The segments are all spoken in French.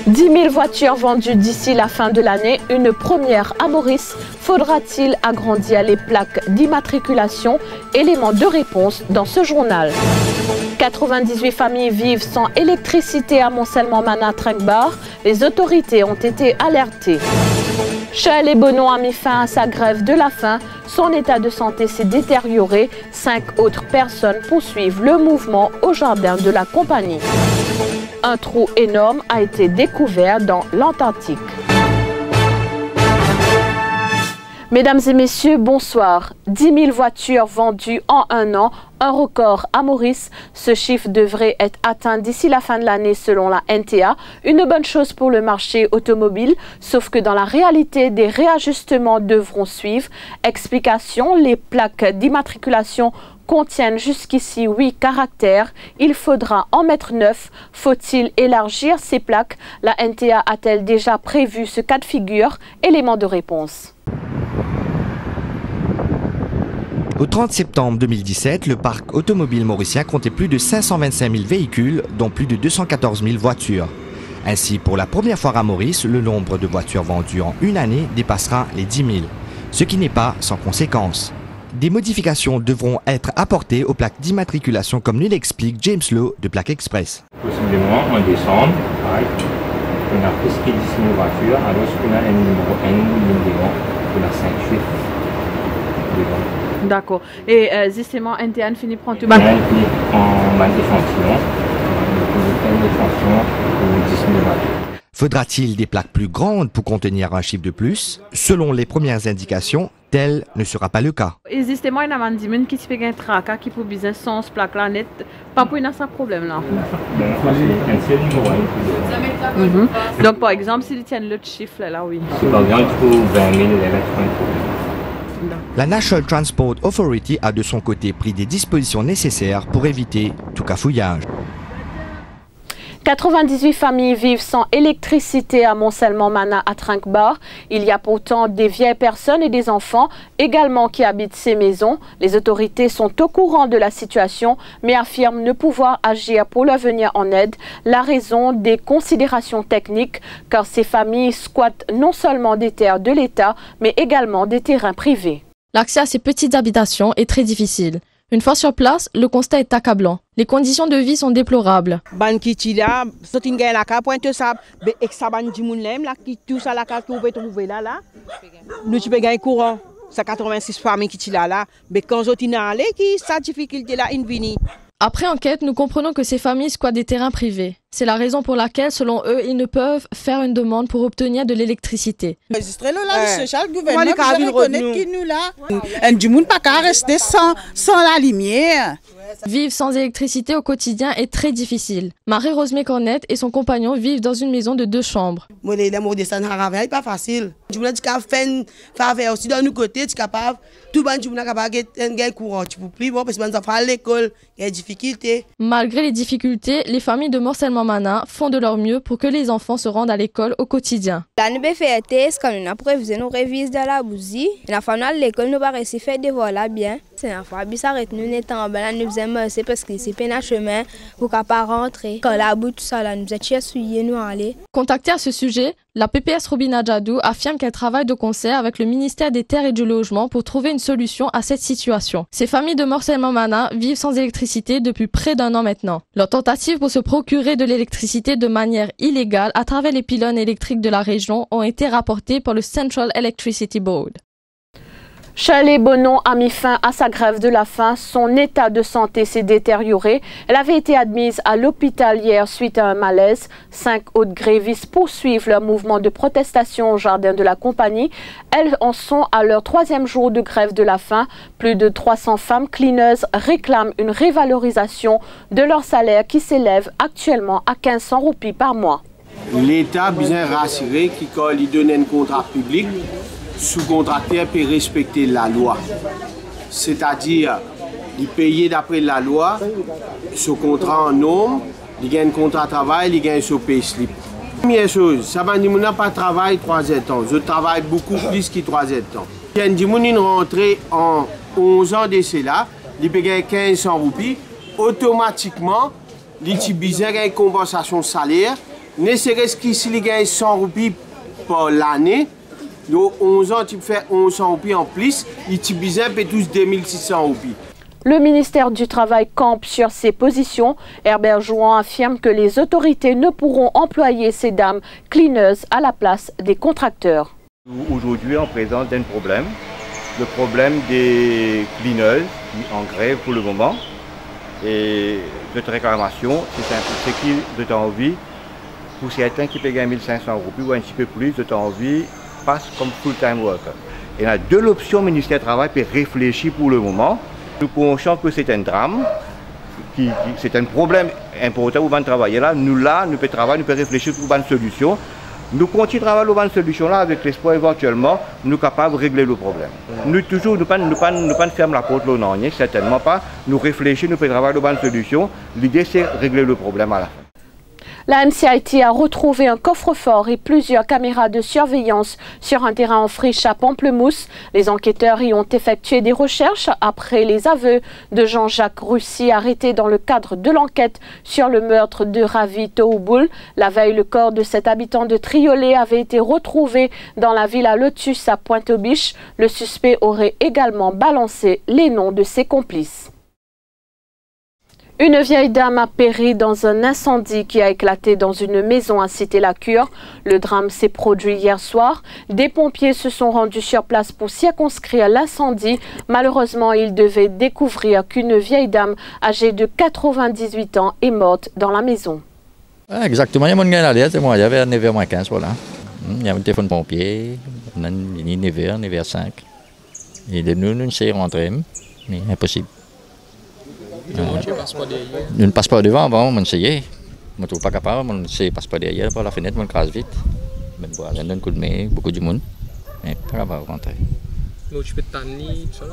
10 000 voitures vendues d'ici la fin de l'année, une première à Maurice. Faudra-t-il agrandir les plaques d'immatriculation? Élément de réponse dans ce journal. 98 familles vivent sans électricité à Moncellement-Mana-Trinquebart. Les autorités ont été alertées. Charles Bonon a mis fin à sa grève de la faim. Son état de santé s'est détérioré. 5 autres personnes poursuivent le mouvement au jardin de la compagnie. Un trou énorme a été découvert dans l'Antarctique. Mesdames et messieurs, bonsoir. 10 000 voitures vendues en un an, un record à Maurice. Ce chiffre devrait être atteint d'ici la fin de l'année selon la NTA. Une bonne chose pour le marché automobile, sauf que dans la réalité, des réajustements devront suivre. Explication, les plaques d'immatriculation contiennent jusqu'ici 8 caractères. Il faudra en mettre 9. Faut-il élargir ces plaques? La NTA a-t-elle déjà prévu ce cas de figure? Élément de réponse. Au 30 septembre 2017, le parc automobile mauricien comptait plus de 525 000 véhicules, dont plus de 214 000 voitures. Ainsi, pour la première fois à Maurice, le nombre de voitures vendues en une année dépassera les 10 000, ce qui n'est pas sans conséquence. Des modifications devront être apportées aux plaques d'immatriculation, comme nous l'explique James Lowe de Plaque Express. Possiblement en décembre, on a presque 10 000 voitures, alors qu'on a un numéro on a 5 chiffres. D'accord. Et justement, NTA finit par tout. En échantillon, pour 10 000 voitures. Faudra-t-il des plaques plus grandes pour contenir un chiffre de plus? Selon les premières indications, tel ne sera pas le cas. Justement, il y a un dimanche qui fait un traca qui peut bien sans plaque là net. Pas pour ça problème là. Donc par exemple, s'ils tiennent le chiffre là, oui. Par exemple, il faut 20 000 La National Transport Authority a de son côté pris des dispositions nécessaires pour éviter tout cafouillage. 98 familles vivent sans électricité à Moncellement-Mana à Trinquebart. Il y a pourtant des vieilles personnes et des enfants également qui habitent ces maisons. Les autorités sont au courant de la situation mais affirment ne pouvoir agir pour leur venir en aide. La raison des considérations techniques car ces familles squattent non seulement des terres de l'État mais également des terrains privés. L'accès à ces petites habitations est très difficile. Une fois sur place, le constat est accablant. Les conditions de vie sont déplorables. Après enquête, nous comprenons que ces familles squattent des terrains privés. C'est la raison pour laquelle, selon eux, ils ne peuvent faire une demande pour obtenir de l'électricité. Vivre sans électricité au quotidien est très difficile. Marie-Rosemée Cornette et son compagnon vivent dans une maison de 2 chambres. Pas facile. Malgré les difficultés, les familles de Moncellement-Mana font de leur mieux pour que les enfants se rendent à l'école au quotidien. L'année BFT, quand nous avons prévu nous réviser dans la bousie, la fin de l'école nous va réussir faire des vols bien. C'est un fois bizarre nous n'étant pas nous faisons c'est parce que c'est peine à chemin pour qu'à pas rentrer. Quand la boue tout ça là nous a souillé nous aller. Contactée à ce sujet, la PPS Robina Djadou affirme qu'elle travaille de concert avec le ministère des Terres et du Logement pour trouver une solution à cette situation. Ces familles de Moncellement-Mana vivent sans électricité depuis près d'1 an maintenant. Leurs tentatives pour se procurer de l'électricité de manière illégale à travers les pylônes électriques de la région ont été rapportées par le Central Electricity Board. Charles Bonon a mis fin à sa grève de la faim. Son état de santé s'est détérioré. Elle avait été admise à l'hôpital hier suite à un malaise. 5 autres grévistes poursuivent leur mouvement de protestation au jardin de la compagnie. Elles en sont à leur 3e jour de grève de la faim. Plus de 300 femmes cleaneuses réclament une révalorisation de leur salaire qui s'élève actuellement à 1500 roupies par mois. L'État bien rassuré qui quand il donne un contrat public, sous-contracteur peut respecter la loi. C'est-à-dire, il paye d'après la loi, ce contrat en nombre, il gagne un contrat de travail, il gagne son payslip. Première chose, ça va dire que je n'ai pas travaillé 3 ans. Je travaille beaucoup plus que 3 ans. Il y a des gens qui sont rentrés en 11 ans de cela, ils payent 1500 roupies, automatiquement, ils ont une compensation salaire. Ne serait-ce qu'ici, il gagne 100 roupies par l'année. Donc 11 ans, tu fais 1100 roupies en plus. Il t'y bizarre, et tous 2600 roupies. Le ministère du Travail campe sur ses positions. Herbert Jouan affirme que les autorités ne pourront employer ces dames cleaneuses à la place des contracteurs. Aujourd'hui, on présente un problème. Le problème des cleaneuses qui en grève pour le moment. Et notre réclamation, c'est qu'ils ont envie, pour certains qui payent 1500 roupies ou un petit peu plus, ils ont envie, passe comme full-time worker. Et là, de l'option ministère du Travail peut réfléchir pour le moment. Nous pensons que c'est un drame, c'est un problème important où on va travailler là. Nous pouvons travailler, nous pouvons réfléchir pour une solution. Nous continuons à travailler sur une solution là avec l'espoir éventuellement nous sommes capables de régler le problème. Nous toujours, nous ne pas fermer la porte non, certainement pas. Nous réfléchissons, nous pouvons travailler sur une solution. L'idée c'est de régler le problème à la fin. La MCIT a retrouvé un coffre-fort et plusieurs caméras de surveillance sur un terrain en friche à Pamplemousse. Les enquêteurs y ont effectué des recherches après les aveux de Jean-Jacques Russy arrêté dans le cadre de l'enquête sur le meurtre de Ravi Touboul. La veille, le corps de cet habitant de Triolet avait été retrouvé dans la villa Lotus à Pointe-aux-Biches. Le suspect aurait également balancé les noms de ses complices. Une vieille dame a péri dans un incendie qui a éclaté dans une maison à Cité-la-Cure. Le drame s'est produit hier soir. Des pompiers se sont rendus sur place pour circonscrire l'incendie. Malheureusement, ils devaient découvrir qu'une vieille dame âgée de 98 ans est morte dans la maison. Exactement, il y a mon gars là, c'est moi, il y avait 9h15, voilà. Il y a un téléphone pompier, on a 9h, 9h05. Et de nous sommes rentrés, mais impossible. Je ne passe pas devant, bon, on essayait. Je ne trouve pas capable, on ne passe pas derrière, par la fenêtre, on casse vite. On donne un coup de main, beaucoup de monde, mais pas capable de rentrer.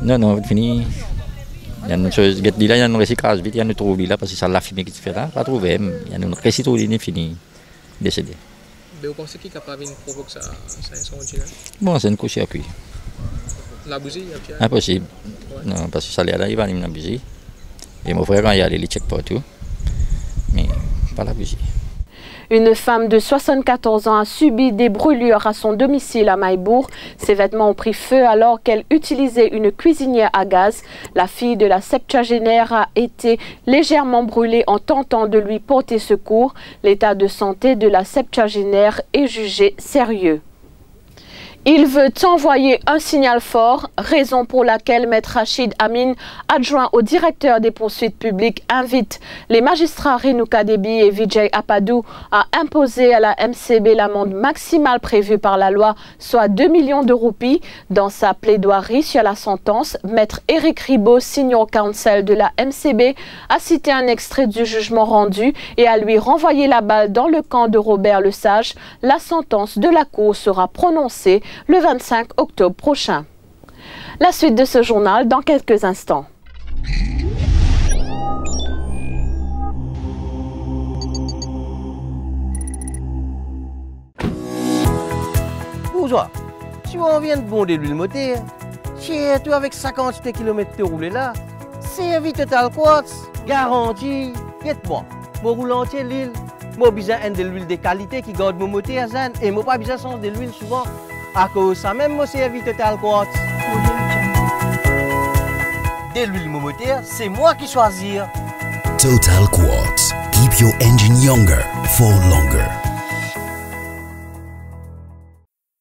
Non, fini. Il y a une chose, il y a une recyclage vite, il y a une trouve là, parce que ça la fumée qui se fait là, pas trouvé. Il y a une recyclage fini, décédé. Mais vous pensez qu'il est capable de provoquer ça incendie là? Bon, c'est une couche à cuire. La bougie? Impossible. Non, parce que ça là, il va allumer la bougie. Et mon frère, quand il y a les check partout, mais pas la bougie. Une femme de 74 ans a subi des brûlures à son domicile à Maïbourg. Ses vêtements ont pris feu alors qu'elle utilisait une cuisinière à gaz. La fille de la septuagénaire a été légèrement brûlée en tentant de lui porter secours. L'état de santé de la septuagénaire est jugé sérieux. Il veut envoyer un signal fort, raison pour laquelle Maître Rachid Amin, adjoint au directeur des poursuites publiques, invite les magistrats Renouka Debi et Vijay Apadou à imposer à la MCB l'amende maximale prévue par la loi, soit 2 millions de roupies. Dans sa plaidoirie sur la sentence, Maître Éric Ribot, senior counsel de la MCB, a cité un extrait du jugement rendu et a lui renvoyé la balle dans le camp de Robert Lesage. La sentence de la Cour sera prononcée le 25 octobre prochain. La suite de ce journal dans quelques instants. Bonjour, si on vient de bonder l'huile moteur, surtout avec 50 km de rouler là, service Total Quartz, garantie, dites-moi, mon roule entier l'huile, moi besoin de l'huile de qualité qui garde mon moteur et moi pas besoin de l'huile souvent. À cause de ça même, moi service Total Quartz. De l'huile moteur, c'est moi qui choisis. Total Quartz, keep your engine younger for longer.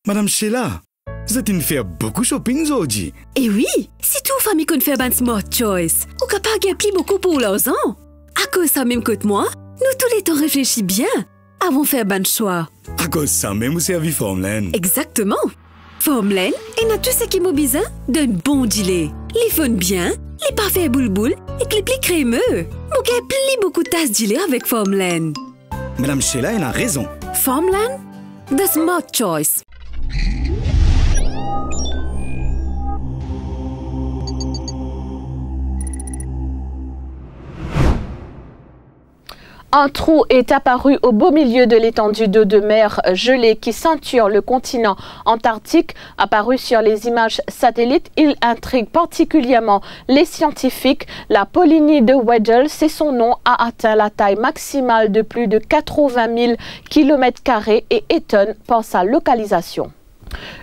Madame Sheila, vous êtes une faire beaucoup shopping aujourd'hui. Eh oui, si tout famille qu'on fait un smart choice, ou capable de gagner beaucoup pour l'argent. À cause de ça même que moi, nous tous les temps réfléchis bien avant de faire un choix. À cause de ça même, vous servez Formland. Exactement. Formland, et a tout ce qui m'a besoin d'un bon gilet. Les fun bien, les parfaits boule-boule et les plis crémeux. Mon gars plie beaucoup de tasses gilet avec Formland. Madame Sheila, elle a raison. Formland, the smart choice. Un trou est apparu au beau milieu de l'étendue d'eau de mer gelée qui ceinture le continent antarctique. Apparu sur les images satellites, il intrigue particulièrement les scientifiques. La Polynie de Weddell, c'est son nom, a atteint la taille maximale de plus de 80 000 km² et étonne par sa localisation.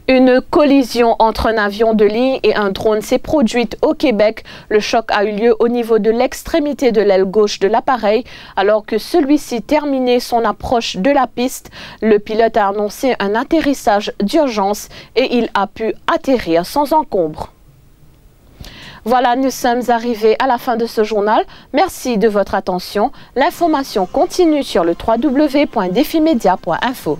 Une collision entre un avion de ligne et un drone s'est produite au Québec. Le choc a eu lieu au niveau de l'extrémité de l'aile gauche de l'appareil. Alors que celui-ci terminait son approche de la piste, le pilote a annoncé un atterrissage d'urgence et il a pu atterrir sans encombre. Voilà, nous sommes arrivés à la fin de ce journal. Merci de votre attention. L'information continue sur le www.defimedia.info.